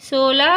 16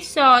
100